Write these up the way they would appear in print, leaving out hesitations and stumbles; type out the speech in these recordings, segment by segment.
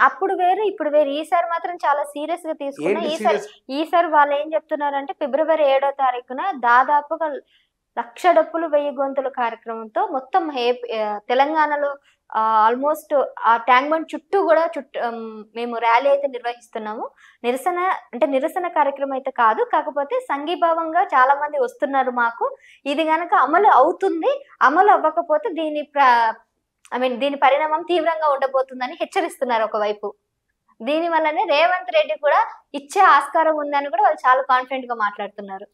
అప్పుడు వేరు ఇప్పుడు వేరు. ఈసారి మాత్రం చాలా సీరియస్ గా తీసుకున్నా. ఏంటి ఈసారి సీరియస్? ఈసారి వాళ్ళు ఏం చెప్తున్నారంటే ఫిబ్రవరి 7వ తారీఖున దాదాపుగా 1,00,000 డప్పులు 1000 గొంతుల కార్యక్రమంతో మొత్తం తెలంగాణలో ఆల్మోస్ట్ ఆ ట్యాంక్ బండ్ చుట్టూ కూడా మేము ర్యాలీ అయితే నిర్వహిస్తున్నాము. నిరసన కార్యక్రమం అయితే కాదు, కాకపోతే సంఘీభావంగా చాలా మంది వస్తున్నారు. మాకు ఇది గనక అమలు అవుతుంది, అమలు అవ్వకపోతే దీని పరిణామం తీవ్రంగా ఉండబోతుందని హెచ్చరిస్తున్నారు ఒకవైపు. దీని వల్లనే రేవంత్ రెడ్డి కూడా ఇచ్చే ఆస్కారం ఉందని కూడా వాళ్ళు చాలా కాన్ఫిడెంట్ గా మాట్లాడుతున్నారు.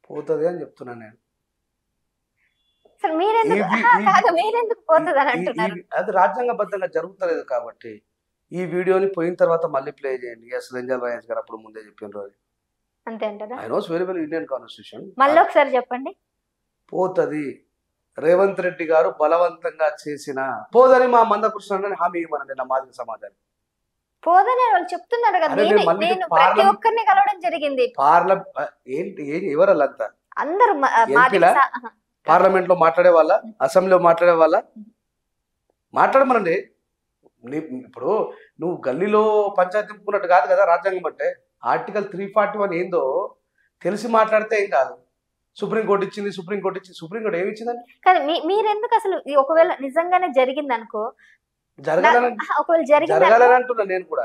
పోతుంది అని చెప్తున్నాను నేను. అసలు మీరెందుకు పోతుంది అని అంటున్నారు? అది రాజ్యాంగబద్ధంగా జరుగుతలేదు కాబట్టి ఈ వీడియోని పోయిన తర్వాత మళ్ళీ ప్లే చేయండి. ఎస్ రంజన్ రాయేష్ గారు అప్పుడు ముందే చెప్పిన రోజు అంతే అంటారా? I knows very well Indian constitution. మళ్ళీ ఒకసారి చెప్పండి. పోతుంది. రేవంత్ రెడ్డి గారు బలవంతంగా చేసిన పోదని మా మందకృష్ణ హామీ ఇవ్వనండి నా మాదిరి సమాజానికి. పోదని వాళ్ళు చెప్తున్నారు కదా. నేను ప్రతి ఒక్కరిని కలవడం జరిగింది. ఏంటి ఎవరల్లంతా అందరూ పార్లమెంట్ లో మాట్లాడే వాళ్ళ, అసెంబ్లీలో మాట్లాడే వాళ్ళ మాట్లాడమనండి. ఇప్పుడు నువ్వు గల్లీలో పంచాయతీ నింపుకున్నట్టు కాదు కదా రాజ్యాంగం అంటే. ఆర్టికల్ 341 ఏందో తెలిసి మాట్లాడితే ఏం కాదు. సుప్రీంకోర్టు ఇచ్చింది, సుప్రీంకోర్టు ఏమి ఇచ్చిందని కానీ మీరెందుకు అసలు ఒకవేళ నిజంగానే జరిగింది అనుకో, ఒకవేళ జరగాలని అంటున్నా నేను కూడా.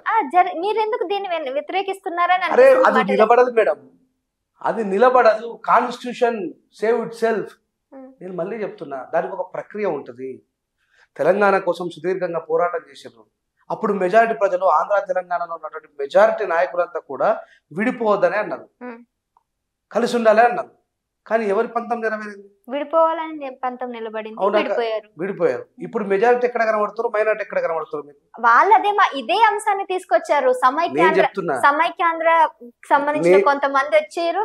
మీరెందుకు దీన్ని వ్యతిరేకిస్తున్నారని? అరే అది నిలబడదు మేడం, అది నిలబడదు. Constitution save it self. నేను మళ్ళీ చెప్తున్నా, దానికి ఒక ప్రక్రియ ఉంటుంది. తెలంగాణ కోసం సుదీర్ఘంగా పోరాటం చేసారు. అప్పుడు మెజారిటీ ప్రజలు ఆంధ్ర తెలంగాణలో ఉన్నటువంటి మెజారిటీ నాయకులంతా కూడా విడిపోవద్దనే అన్నారు, కలిసి ఉండాలి అన్నారు. కానీ ఎవరి పంతం నెరవేరింది? విడిపోవాలని పంతం నిలబడింది, విడిపోయారు. ఇప్పుడు మెజారిటీ ఎక్కడ కనబడుతారు, మైనారిటీ ఎక్కడ కనబడుతారు? వాళ్ళు ఇదే అంశాన్ని తీసుకొచ్చారు. సమైక్యాంధ్ర సంబంధించిన కొంతమంది వచ్చారు,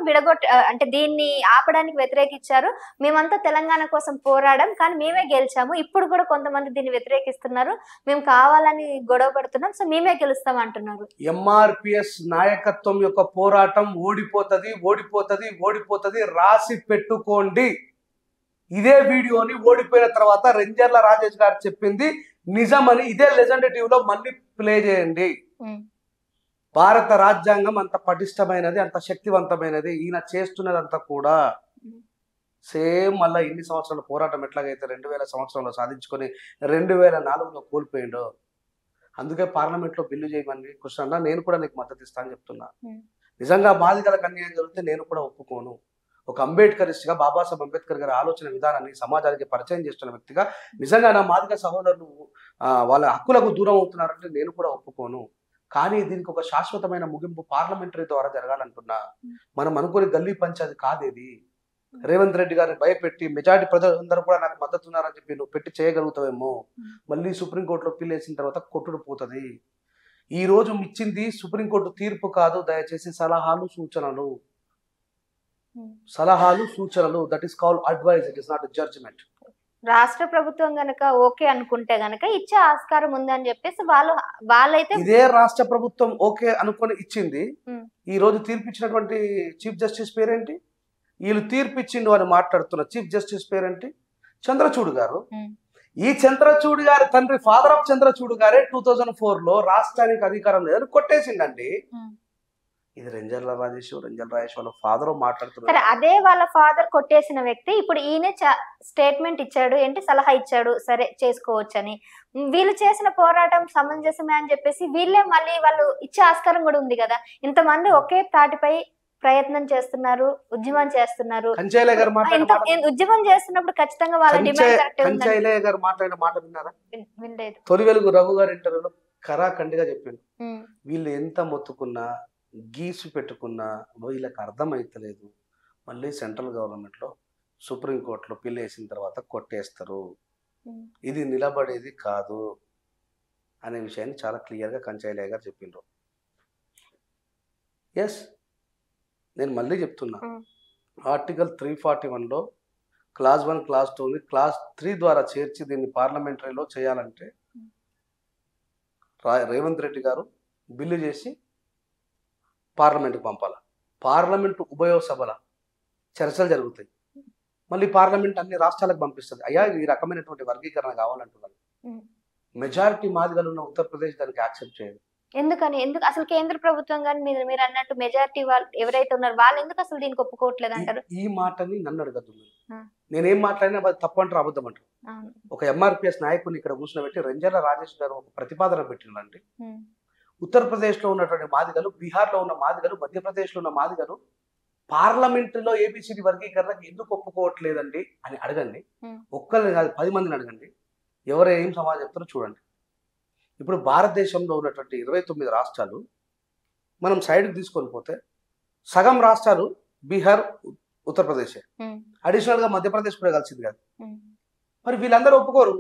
అంటే దీన్ని ఆపడానికి వ్యతిరేకించారు. మేమంతా తెలంగాణ కోసం పోరాడాం, కానీ మేమే గెలిచాము. ఇప్పుడు కూడా కొంతమంది దీన్ని వ్యతిరేకిస్తున్నారు, మేము కావాలని గొడవ పడుతున్నాం, సో మేమే గెలుస్తాం అంటున్నారు. ఎంఆర్పిఎస్ నాయకత్వం యొక్క పోరాటం ఓడిపోతుంది రాసి పెట్టుకోండి. ఇదే వీడియోని ఓడిపోయిన తర్వాత రంజర్ల రాజేష్ గారు చెప్పింది నిజమని ఇదే లెజెండ్ టీవీలో మళ్ళీ ప్లే చేయండి. భారత రాజ్యాంగం అంత పటిష్టమైనది, అంత శక్తివంతమైనది. ఈయన చేస్తున్నదంతా కూడా సేమ్ మళ్ళీ ఇన్ని సంవత్సరాల పోరాటం ఎట్లాగైతే 2000 సంవత్సరంలో సాధించుకొని 2004లో కోల్పోయిండో, అందుకే పార్లమెంట్లో బిల్లు చేయమని కృష్ణ నేను కూడా నీకు మద్దతు ఇస్తా అని చెప్తున్నా. నిజంగా బాధితులకు అన్యాయం జరిగితే నేను కూడా ఒప్పుకోను. ఒక అంబేద్కరిస్ట్గా బాబాసాహెబ్ అంబేద్కర్ గారి ఆలోచన విధానాన్ని సమాజానికి పరిచయం చేస్తున్న వ్యక్తిగా నిజంగా నా మాదిగ సహోదరులు వాళ్ళ హక్కులకు దూరం అవుతున్నారంటే నేను కూడా ఒప్పుకోను. కానీ దీనికి ఒక శాశ్వతమైన ముగింపు పార్లమెంటరీ ద్వారా జరగాలంటున్నా. మనం అనుకుని గల్లీ పంచాయతీ కాదేది. రేవంత్ రెడ్డి గారిని భయపెట్టి మెజారిటీ ప్రజలందరూ కూడా నాకు మద్దతు ఉన్నారని చెప్పి నువ్వు పెట్టి చేయగలుగుతావేమో, మళ్ళీ సుప్రీంకోర్టులో పిల్ వేసిన తర్వాత కొట్టుడు పోతుంది. ఈ రోజు ఇచ్చింది సుప్రీంకోర్టు తీర్పు కాదు, దయచేసి సలహాలు సూచనలు. That is called advice, it is not a judgement. రాష్ట్ర ప్రభుత్వం గనక ఓకే అనుకుంటే గనక ఇచ్చే ఆస్కారం ఉంది అని చెప్పేసి వాళ్ళైతే ఇదే రాష్ట్ర ప్రభుత్వం ఓకే అనుకొని ఇచ్చింది. ఈ రోజు తీర్పిచ్చినటువంటి చీఫ్ జస్టిస్ పేరేంటి? వీళ్ళు తీర్పిచ్చిండు అని మాట్లాడుతున్న చీఫ్ జస్టిస్ పేరేంటి? చంద్రచూడ్ గారు. ఈ చంద్రచూడ్ గారి తండ్రి ఫాదర్ ఆఫ్ చంద్రచూడ్ గారే 2004లో రాష్ట్రానికి అధికారం లేదని కొట్టేసిండండి. ఇది రంజన్ రాజేష్ వాళ్ళ ఫాదర్ మాట్లాడుతున్నారు. అదే వాళ్ళ ఫాదర్ కొట్టేసిన వ్యక్తి ఇప్పుడు ఈయన స్టేట్మెంట్ ఇచ్చాడు, ఏంటి సలహా ఇచ్చాడు, సరే చేసుకోవచ్చని. వీళ్ళు చేసిన పోరాటం సమంజసమే అని చెప్పేసి వీళ్ళే మళ్ళీ వాళ్ళు ఇచ్చే ఆస్కారం కూడా ఉంది కదా. ఇంతమంది ఒకే తాటిపై ప్రయత్నం చేస్తున్నారు, ఉద్యమం చేస్తున్నారు. ఉద్యమం చేస్తున్నప్పుడు ఖచ్చితంగా వాళ్ళ డిమాండ్ కరెక్ట్ గారు మాట్లాడిన మాట విన్నారా? వినలేదు. తొలి వెలుగు రఘు గారి ఇంటర్వ్యూలో ఖరాఖండిగా చెప్పిండు, వీళ్ళు ఎంత మొత్తుకున్నా గీసు పెట్టుకున్నా వీళ్ళకి అర్థమైతలేదు, మళ్ళీ సెంట్రల్ గవర్నమెంట్లో సుప్రీంకోర్టులో పిల్ వేసిన తర్వాత కొట్టేస్తారు, ఇది నిలబడేది కాదు అనే విషయాన్ని చాలా క్లియర్గా కంచైలయ్య గారు చెప్పిండ్రు. ఎస్, నేను మళ్ళీ చెప్తున్నా, ఆర్టికల్ 341లో క్లాస్ 1 క్లాస్ 2 ఉంది, క్లాస్ 3 ద్వారా చేర్చి దీన్ని పార్లమెంటరీలో చేయాలంటే రేవంత్ రెడ్డి గారు బిల్లు చేసి పార్లమెంట్కి పంపాలి. పార్లమెంటు ఉభయ సభల చర్చలు జరుగుతాయి, మళ్ళీ పార్లమెంట్ అన్ని రాష్ట్రాలకు పంపిస్తుంది. అయ్యా ఈ రకమైనటువంటి వర్గీకరణ కావాలంటున్నాను. మెజారిటీ మాదిగలు ఉన్న ఉత్తరప్రదేశ్ దానికి యాక్సెప్ట్ చేయదు. ఎందుకు అసలు కేంద్ర ప్రభుత్వం కానీ మీరు అన్నట్టు మెజారిటీ వాళ్ళు ఎవరైతే ఉన్నారో వాళ్ళు ఎందుకు అసలు దీనికి ఒప్పుకోవట్లేదు అంటారు? ఈ మాటని నన్ను అడగద్దు. నేనేం మాట్లాడినా అది తప్పంటారు, అబద్ధం అంటారు. ఒక ఎంఆర్పిఎస్ నాయకుని ఇక్కడ కూర్చోబెట్టి రెంజర్ల రాజేష్ గారు ఒక ప్రతిపాదన పెట్టినండి. ఉత్తరప్రదేశ్ లో ఉన్నటువంటి మాదిగలు, బీహార్ లో ఉన్న మాదిగలు, మధ్యప్రదేశ్ లో ఉన్న మాదిగలు పార్లమెంటులో ఏబిసిడి వర్గీకరణకు ఎందుకు ఒప్పుకోవట్లేదండి అని అడగండి. ఒక్కరిని కాదు 10 మందిని అడగండి, ఎవరు ఏం సమాధానం చెప్తారో చూడండి. ఇప్పుడు భారతదేశంలో ఉన్నటువంటి 29 రాష్ట్రాలు మనం సైడ్కి తీసుకొని పోతే సగం రాష్ట్రాలు బీహార్, ఉత్తరప్రదేశ్, అడిషనల్ గా మధ్యప్రదేశ్ కూడా కలిసింది కాదు. మరి వీళ్ళందరూ ఒప్పుకోరు.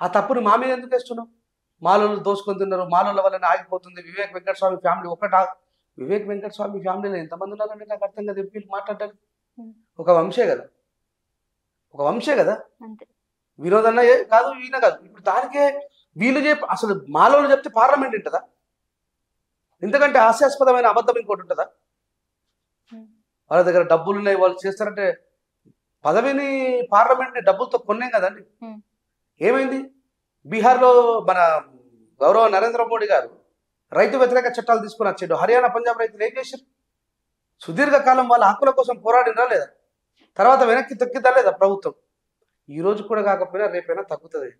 ఆ తప్పుని మా మీద ఎందుకు వేస్తున్నాం? మాలోళ్ళు దోసుకొని తిన్నారు, మాలోళ్ళ వల్లనే ఆగిపోతుంది. వివేక్ వెంకటస్వామి ఫ్యామిలీ వివేక్ వెంకటస్వామి ఫ్యామిలీలో ఎంతమంది ఉన్నారంటే నాకు అర్థం కదా. ఎంపీలు మాట్లాడటానికి ఒక వంశే కదా, వినోదన్న కాదు, ఈయన కాదు. ఇప్పుడు దానికే వీళ్ళు అసలు మాలోళ్ళు చెప్తే పార్లమెంట్ ఉంటుందా? ఎందుకంటే హాస్యాస్పదమైన అబద్ధం ఇంకోటి ఉంటుందా? వాళ్ళ దగ్గర డబ్బులు ఉన్నాయి, వాళ్ళు చేస్తారంటే పదవిని పార్లమెంట్ని డబ్బులతో కొన్నాం కదండి. ఏమైంది? బీహార్లో మన గౌరవ నరేంద్ర మోడీ గారు రైతు వ్యతిరేక చట్టాలు తీసుకుని వచ్చాడు. హర్యానా, పంజాబ్ రైతులు ఏం చేశారు? సుదీర్ఘకాలం వాళ్ళ హక్కుల కోసం పోరాడినా లేదా? తర్వాత వెనక్కి తగ్గిద్దా లేదా ప్రభుత్వం? ఈ రోజు కూడా కాకపోయినా రేపైనా తగ్గుతుంది.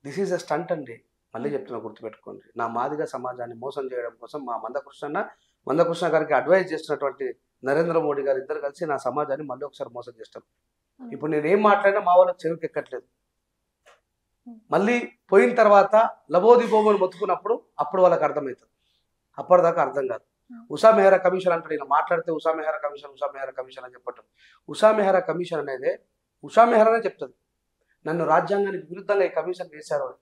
దిస్ ఈజ్ అ స్టంట్ అండి. మళ్ళీ చెప్తున్నా, గుర్తుపెట్టుకోండి. నా మాదిగ సమాజాన్ని మోసం చేయడం కోసం మా మందకృష్ణ గారికి అడ్వైజ్ చేస్తున్నటువంటి నరేంద్ర మోడీ గారు ఇద్దరు కలిసి నా సమాజాన్ని మళ్ళీ ఒకసారి మోసం చేస్తారు. ఇప్పుడు నేను ఏం మాట్లాడినా మా వాళ్ళకి చెవికి ఎక్కట్లేదు. మళ్ళీ పోయిన తర్వాత లబోది బోమని మొత్తుకున్నప్పుడు అప్పుడు వాళ్ళకి అర్థమవుతుంది. అప్పటిదాకా అర్థం కాదు. ఉషా మెహ్రా కమిషన్ అంటాడు. ఈయన మాట్లాడితే ఉషా మెహ్రా కమిషన్ అని చెప్పటం. ఉషా మెహ్రా కమిషన్ అనేది ఉషా మెహ్రానే చెప్తుంది నన్ను రాజ్యాంగానికి విరుద్ధంగా ఈ కమిషన్ వేశారు అని.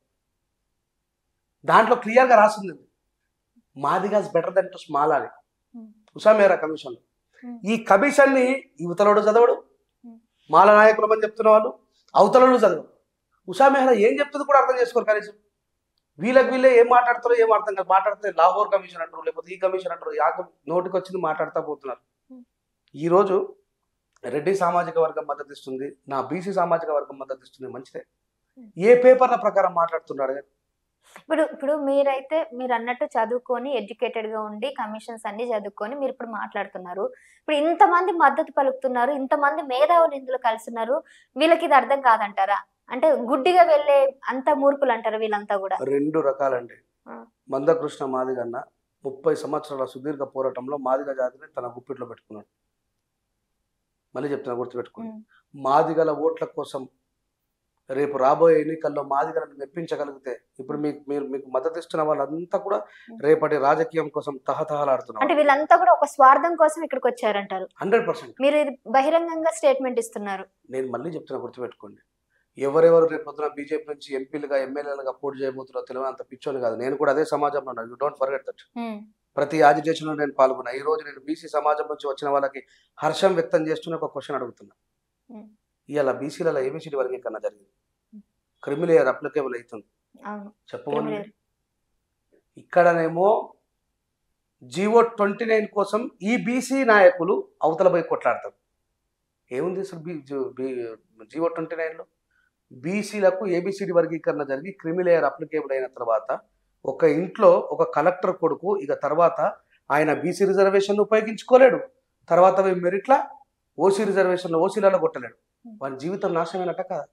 దాంట్లో క్లియర్గా రాసింది Madigas better than to small అని ఉషా మెహ్రా కమిషన్. ఈ కమిషన్ని యువతలోడు చదవడు, మాల నాయకులు అని చెప్తున్న వాళ్ళు అవతలలో చదవడు. ఉషా మెహ్రా ఏం చెప్తుంది కూడా అర్థం చేసుకోరు కనీసం. వీళ్ళే ఏం మాట్లాడతారో ఏం అర్థం కాదు. మాట్లాడితే లాహోర్ కమిషన్ అంటారు, లేకపోతే ఈ కమిషన్ అంటారు. నోటికి వచ్చింది మాట్లాడుతూ పోతున్నారు. ఈరోజు రెడ్డి సామాజిక వర్గం మద్దతు ఇస్తుంది, నా బీసీ సామాజిక వర్గం మద్దతు ఇస్తుంది, మంచిదే. ఏ పేపర్ల ప్రకారం మాట్లాడుతున్నాడు? ఇప్పుడు మీరు అన్నట్టు చదువుకొని ఎడ్యుకేటెడ్ గా ఉండి కమిషన్స్ అన్ని చదువుకొని మీరు ఇప్పుడు మాట్లాడుతున్నారు. ఇప్పుడు ఇంతమంది మద్దతు పలుకుతున్నారు, ఇంతమంది మేధావులు ఇందులో కలుస్తున్నారు, వీళ్ళకి ఇది అర్థం కాదంటారా? అంటే గుడ్డిగా వెళ్ళే అంత మూర్ఖులు అంటారు వీళ్ళంతా కూడా? 2 రకాలండి. మందకృష్ణ మాదిగన్న 30 సంవత్సరాల సుదీర్ఘ పోరాటంలో మాదిగ జాతిని తన గుప్పిట్లో పెట్టుకున్నాడు. మళ్ళీ చెప్తున్నా, గుర్తుపెట్టుకుని. మాదిగల ఓట్ల కోసం రేపు రాబోయే ఎన్నికల్లో మాదిగలను మెప్పించగలిగితే ఇప్పుడు మీకు మద్దతు ఇస్తున్న వాళ్ళంతా కూడా రేపటి రాజకీయం కోసం తహతహలాడుతున్నారు. అంటే వీళ్ళంతా కూడా ఒక స్వార్థం కోసం ఇక్కడికి వచ్చారంటారు? 100%. మీరు ఇది బహిరంగంగా స్టేట్మెంట్ ఇస్తున్నారు. నేను మళ్ళీ చెప్తున్నా, గుర్తుపెట్టుకోండి. ఎవరెవరు రేపు పొద్దున బీజేపీ నుంచి ఎంపీలుగా ఎమ్మెల్యేలుగా పోటీ చేయబోతున్నారో తెలియనంత పిచ్చోని కాదు. నేను కూడా అదే సమాజంలో ఉన్నాను. You don't forget that. ప్రతి యాజిటేషన్ లో నేను పాల్గొన్నా. ఈ రోజు నేను బీసీ సమాజం నుంచి వచ్చిన వాళ్ళకి హర్షం వ్యక్తం చేస్తూనే ఒక క్వశ్చన్ అడుగుతున్నా. ఇవాళ బీసీలలో ఏబిసిడి వర్గీకరణ జరిగింది, క్రిమిలేయర్ అప్లికేబుల్ అవుతుంది చెప్పమని. ఇక్కడనేమో జీవో 29 కోసం ఈ బీసీ నాయకులు అవతల పోయి కొట్లాడతారు. ఏముంది అసలు జీవో 29లో? బీసీలకు ఏబిసిడి వర్గీకరణ జరిగి క్రిమిలేయర్ అప్లికేబుల్ అయిన తర్వాత ఒక ఇంట్లో ఒక కలెక్టర్ కొడుకు ఇక తర్వాత ఆయన బీసీ రిజర్వేషన్ ఉపయోగించుకోలేడు, తర్వాత మెరిట్లా ఓసీ రిజర్వేషన్ ఓసీలలో కొట్టలేడు. వారి జీవితం నాశనమైనట్ట కదా?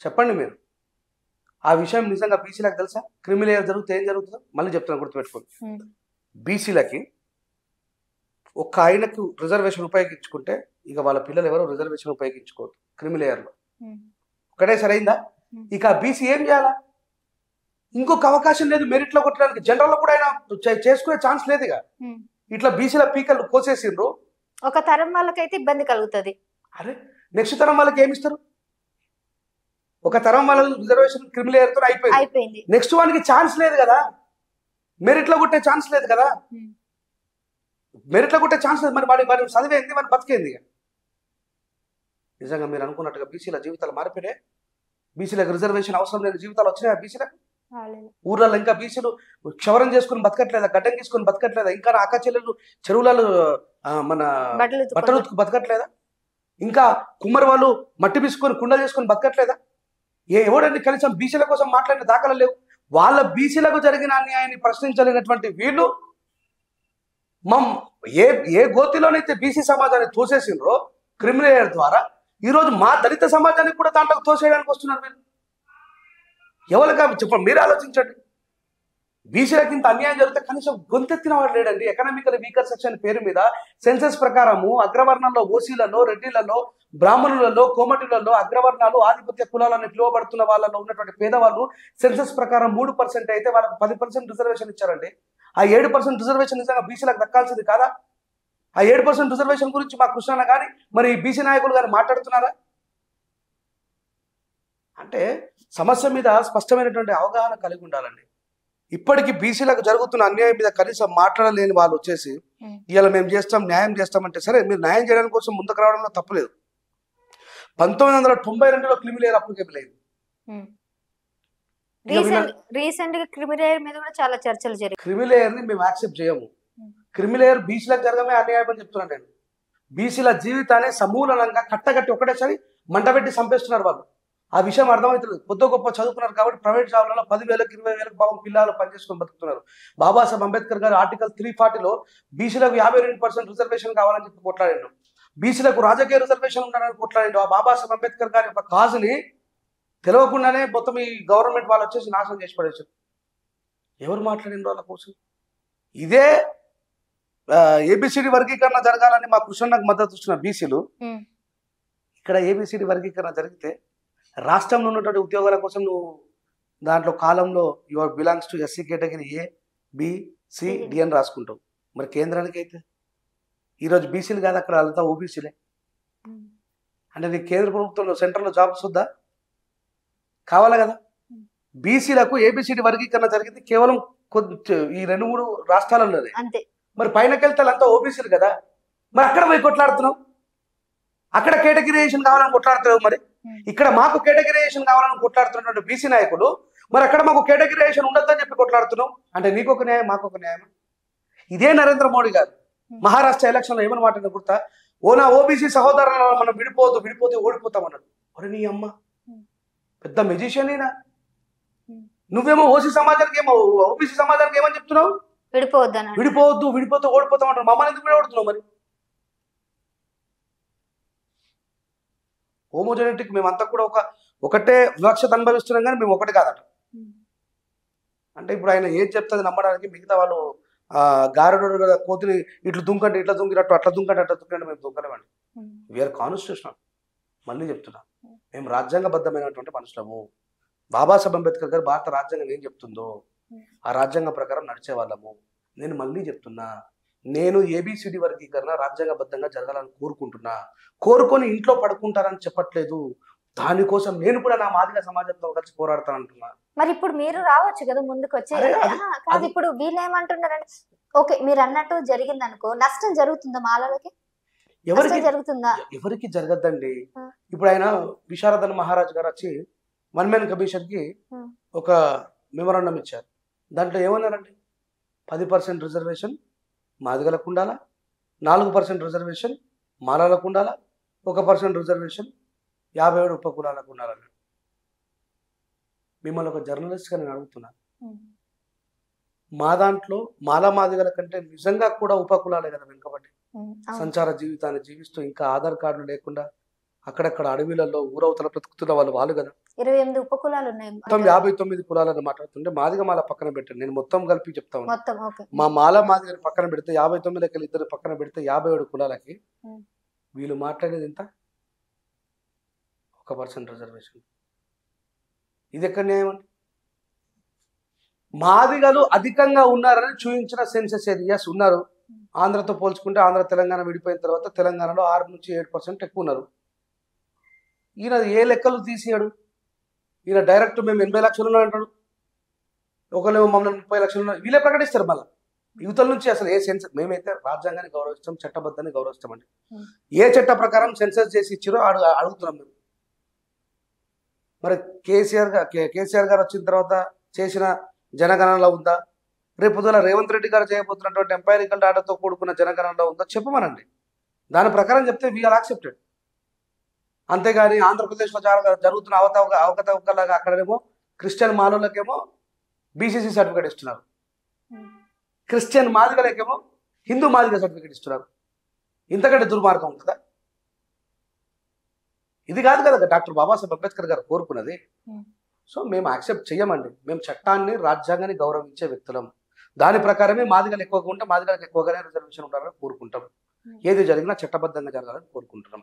చెప్పండి మీరు. ఆ విషయం నిజంగా బీసీలకు తెలుసా? క్రిమిలేయర్ జరిగితే ఏం జరుగుతుందో మళ్ళీ చెప్తున్నా, గుర్తుపెట్టుకోండి. బీసీలకి ఒక్క ఆయనకు రిజర్వేషన్ ఉపయోగించుకుంటే ఇక వాళ్ళ పిల్లలు ఎవరో రిజర్వేషన్ ఉపయోగించుకోవద్దు క్రిమిలేయర్లో. ఒకటే సరైందా? ఇక బీసీ ఏం చేయాలా? ఇంకొక అవకాశం లేదు మెరిట్లో కొట్టడానికి. జనరల్లో కూడా ఆయన చేసుకునే ఛాన్స్ లేదు. ఇక ఇట్లా బీసీల పీకలు కోసేసిండ్రు. ఒక తరం వాళ్ళకైతే ఇబ్బంది కలుగుతుంది. అరే నెక్స్ట్ తరం వాళ్ళకి ఏమిస్తారు? ఒక తరం వాళ్ళ రిజర్వేషన్ క్రిమిలేయర్ తో అయిపోయింది. నెక్స్ట్ వానికి ఛాన్స్ లేదు కదా, మెరిట్లో కొట్టే ఛాన్స్ లేదు కదా. మెరిట్లో కొట్టే ఛాన్స్ లేదు. మరి చదివేంది, మరి బతికేంది? నిజంగా మీరు అనుకున్నట్టుగా బీసీల జీవితాలు మారిపోయాయి. బీసీలకు రిజర్వేషన్ అవసరం లేని జీవితాలు వచ్చినాయి బీసీలకు. ఊర్లలో ఇంకా బీసీలు క్షవరం చేసుకుని బతకట్లేదా? గడ్డం తీసుకొని బతకట్లేదా? ఇంకా అక్క చెల్లెలు చెరువులలో మన బట్టలు బతకట్లేదా? ఇంకా కుమ్మరి వాళ్ళు మట్టి బీసుకొని కుండలు చేసుకొని బతకట్లేదా? ఎవడండి కనీసం బీసీల కోసం మాట్లాడిన దాఖలు లేవు. వాళ్ళ బీసీలకు జరిగిన అన్యాయాన్ని ప్రశ్నించలేనటువంటి వీళ్ళు ఏ గోతిలోనైతే బీసీ సమాజాన్ని తోసేసిండ్రో క్రిమినల్ ద్వారా ఈరోజు మా దళిత సమాజానికి కూడా దాంట్లో తోసేయడానికి వస్తున్నారు వీళ్ళు. ఎవరికి చెప్పండి, మీరు ఆలోచించండి. బీసీలకు ఇంత అన్యాయం జరిగితే కనీసం గొంతెత్తిన వాడు లేడండి. ఎకనామికల్ వీకర్ సెక్షన్ పేరు మీద సెన్సెస్ ప్రకారము అగ్రవర్ణంలో ఓసీలలో, రెడ్డిలలో, బ్రాహ్మణులలో, కోమటిలలో, అగ్రవర్ణాలు, ఆధిపత్య కులాలని పిలువబడుతున్న వాళ్ళలో ఉన్నటువంటి పేదవాళ్ళు సెన్సెస్ ప్రకారం 3% అయితే వాళ్ళకి 10% రిజర్వేషన్ ఇచ్చారండి. ఆ 7% రిజర్వేషన్ నిజంగా బీసీలకు దక్కాల్సింది కాదా? ఆ 7% రిజర్వేషన్ గురించి మా కృష్ణన్న కానీ మరి బీసీ నాయకులు కానీ మాట్లాడుతున్నారా? అంటే సమస్య మీద స్పష్టమైనటువంటి అవగాహన కలిగి ఉండాలండి. ఇప్పటికీ బీసీలకు జరుగుతున్న అన్యాయం మీద కనీసం మాట్లాడలేని వాళ్ళు వచ్చేసి ఇవాళ మేము చేస్తాం, న్యాయం చేస్తామంటే సరే, మీరు న్యాయం చేయడానికి కోసం ముందుకు రావడంలో తప్పులేదు. 1992లో క్రిమిలేయర్ అప్లికేబుల్ అయింది. రీసెంట్ గా క్రిమిలేయర్ మీద కూడా చాలా చర్చలు జరిగాయి. క్రిమిలేయర్ ని మేము యాక్సెప్ట్ చేయము. క్రిమిలేయర్ బీసీలకు జరగమే అన్యాయం అని చెప్తున్నాను నేను. బీసీల జీవితాన్ని సమూలంగా కట్టగట్టి ఒకటేసారి మంటబెట్టి చంపేస్తున్నారు వాళ్ళు. ఆ విషయం అర్థమవుతుంది. కొద్ది గొప్ప చదువుకున్నారు కాబట్టి ప్రైవేట్ జాబ్లలో 10,000కి 20,000కి పాపం పిల్లలు పనిచేసుకొని బతుకుతున్నారు. బాబాసాహెబ్ అంబేద్కర్ గారు ఆర్టికల్ 340లో బీసీలకు 52% రిజర్వేషన్ కావాలని చెప్పి కొట్లాడాడు. బీసీలకు రాజకీయ రిజర్వేషన్ ఉండాలని కొట్లాడాడు. ఆ బాబాసాహెబ్ అంబేద్కర్ గారి యొక్క కాజుని తెలియకుండానే మొత్తం ఈ గవర్నమెంట్ వాళ్ళు వచ్చేసి నాశనం చేసి పడేసారు. ఎవరు మాట్లాడిన వాళ్ళ కోసం? ఇదే ఏబిసిడి వర్గీకరణ జరగాలని మా కృష్ణన్నకు మద్దతు ఇస్తున్న బీసీలు ఇక్కడ ఏబిసిడి వర్గీకరణ జరిగితే రాష్ట్రంలో ఉన్నటువంటి ఉద్యోగాల కోసం నువ్వు దాంట్లో కాలంలో your belongs to SC category A, B, C, D అని రాసుకుంటావు. మరి కేంద్రానికి అయితే ఈరోజు బీసీలు కాదు, అక్కడ అంతా ఓబీసీలే. అంటే నీకు కేంద్ర ప్రభుత్వంలో సెంట్రల్లో జాబ్స్ వద్దా? కావాలా కదా. బీసీలకు ఏబిసిడి వర్గీకరణ జరిగింది కేవలం ఈ 2-3 రాష్ట్రాలలోనే. మరి పైనకి వెళ్తే అంతా ఓబీసీలు కదా. మరి అక్కడ పోయి కొట్లాడుతున్నావు, అక్కడ కేటగిరైజేషన్ కావాలని కొట్లాడుతున్నావు. మరి ఇక్కడ మాకు కేటగిరైజేషన్ కావాలని కొట్లాడుతున్నటువంటి బీసీ నాయకులు మరి అక్కడ మాకు కేటగిరైజేషన్ ఉండొద్దని చెప్పి కొట్లాడుతున్నాం. అంటే నీకొక న్యాయం, మాకొక న్యాయం. ఇదే నరేంద్ర మోడీ గారు మహారాష్ట్ర ఎలక్షన్లో ఏమని మాట్లాడిన గుర్తా? నా ఓబీసీ సహోదరులను మనం విడిపోతే ఓడిపోతామన్నాడు. మరి నీ అమ్మ పెద్ద మెజిషియనేనా? నువ్వేమో ఓసీ సమాజానికి ఏమో ఓబీసీ సమాజానికి ఏమని చెప్తున్నావు? విడిపోతే ఓడిపోతామంటారు. మమ్మల్ని ఎందుకు విడగొడుతున్నావు? మరి హోమోజెనెటిక్ మేమంతా కూడా ఒకటే వివక్షత అనుభవిస్తున్నాం, కానీ మేము ఒకటి కాదట. అంటే ఇప్పుడు ఆయన ఏం చెప్తుంది నమ్మడానికి మిగతా వాళ్ళు గారెడు కోతిని ఇట్లా దుంకంటే ఇట్లా దుంకినట్టు, అట్లా దుంకంటే అట్లా దుంకంటే మేము దుంకలేమండి. We are constitutional. మళ్ళీ చెప్తున్నాం, మేము రాజ్యాంగబద్ధమైనటువంటి మనుషులము. బాబాసాహెబ్ అంబేద్కర్ గారు భారత రాజ్యాంగం ఏం చెప్తుందో ఆ రాజ్యాంగం ప్రకారం నడిచే వాళ్ళము. నేను మళ్ళీ చెప్తున్నా, నేను ఏబిసిడి వర్గీకరణ రాజ్యాంగబద్ధంగా జరగాలని కోరుకొని ఇంట్లో పడుకుంటారని చెప్పట్లేదు. దానికోసం నేను కూడా నా మాదిగ సమాజంతో కలిసి పోరాడతాను అంటున్నా. మరి ఇప్పుడు మీరు రావచ్చు కదా ముందుకు వచ్చి. కాదు, ఇప్పుడు వీళ్ళు ఏమంటున్నారంటే ఓకే మీరు అన్నట్టు జరిగింది అనుకో, నష్టం జరుగుతుందా మాలలకి? జరుగుతుందా? ఎవరికి జరగద్దండి. ఇప్పుడు ఆయన విశారదన్ మహారాజ్ గారు వచ్చి 1 Man కమిషన్ కి ఒక మెమరాండం ఇచ్చారు. దాంట్లో ఏమన్నారండి, 10% రిజర్వేషన్ మాదిగలకు ఉండాలా, 4% రిజర్వేషన్ మాలలకు ఉండాలా, 1% రిజర్వేషన్ 57 ఉపకులాలకు ఉండాలన్నాడు. మిమ్మల్ని ఒక జర్నలిస్ట్గా నేను అడుగుతున్నాను, మా దాంట్లో మాదిగల కంటే నిజంగా కూడా ఉపకులాలే కదా వెనుకబడి సంచార జీవితాన్ని జీవిస్తూ ఇంకా ఆధార్ కార్డులు లేకుండా అక్కడక్కడ అడవిలలో ఊరవతల బ్రతుకుతున్న వాళ్ళు కదా. 28 ఉపకులాలు ఉన్నాయి. మొత్తం 59 కులాలను మాట్లాడుతుంటే మాల పక్కన పెట్టండి, నేను మొత్తం కలిపి చెప్తాను. మా మాదిగని పక్కన పెడితే 59కి 2 పక్కన పెడితే 57 కులాలకి వీళ్ళు మాట్లాడేది ఎంత? 1% రిజర్వేషన్. ఇది ఎక్కడ న్యాయం అండి? మాదిగలు అధికంగా ఉన్నారని చూపించిన సెన్సెస్ ఏరియాస్ ఉన్నారు. ఆంధ్రతో పోల్చుకుంటే ఆంధ్ర తెలంగాణ విడిపోయిన తర్వాత తెలంగాణలో 6 నుంచి 7% ఎక్కువ ఉన్నారు. ఈయన ఏ లెక్కలు తీసేయడు. ఈయన డైరెక్ట్ మేము 80 లక్షలు ఉన్నా అంటాడు, ఒకళ్ళేమో మమ్మల్ని 30 లక్షలు ఉన్నా. వీళ్ళే ప్రకటిస్తారు. మళ్ళీ యువతల నుంచి అసలు ఏ సెన్సెస్, మేమైతే రాజ్యాంగాన్ని గౌరవిస్తాం, చట్టబద్ధాన్ని గౌరవిస్తామండి. ఏ చట్ట ప్రకారం సెన్సెస్ చేసి ఇచ్చారో అడుగుతున్నాం మేము. మరి కేసీఆర్ గారు వచ్చిన తర్వాత చేసిన జనగణనలో ఉందా? రేపు పొద్దున రేవంత్ రెడ్డి గారు చేయబోతున్నటువంటి ఎంపైరికల్ డేటాతో కూడుకున్న జనగణనలో ఉందా చెప్పమనండి. దాని ప్రకారం చెప్తే వీఆర్ యాక్సెప్టెడ్. అంతేగాని ఆంధ్రప్రదేశ్లో జరుగుతున్న అవకతవకలాగా అక్కడేమో క్రిస్టియన్ మాలోళ్ళకేమో బీసీసీ సర్టిఫికేట్ ఇస్తున్నారు, క్రిస్టియన్ మాదిగలకేమో హిందూ మాదిగ సర్టిఫికేట్ ఇస్తున్నారు. ఇంతకంటే దుర్మార్గం ఉంటుందా? ఇది కాదు కదా డాక్టర్ బాబాసాహెబ్ అంబేద్కర్ గారు కోరుకున్నది. సో మేము యాక్సెప్ట్ చెయ్యమండి. మేము చట్టాన్ని రాజ్యాంగాన్ని గౌరవించే వ్యక్తులం. దాని ప్రకారమే మాదిగలు ఎక్కువగా ఉంటే మాదిగలకు ఎక్కువగానే రిజర్వేషన్ ఉండాలని కోరుకుంటాం. ఏది జరిగినా చట్టబద్ధంగా జరగాలని కోరుకుంటున్నాం.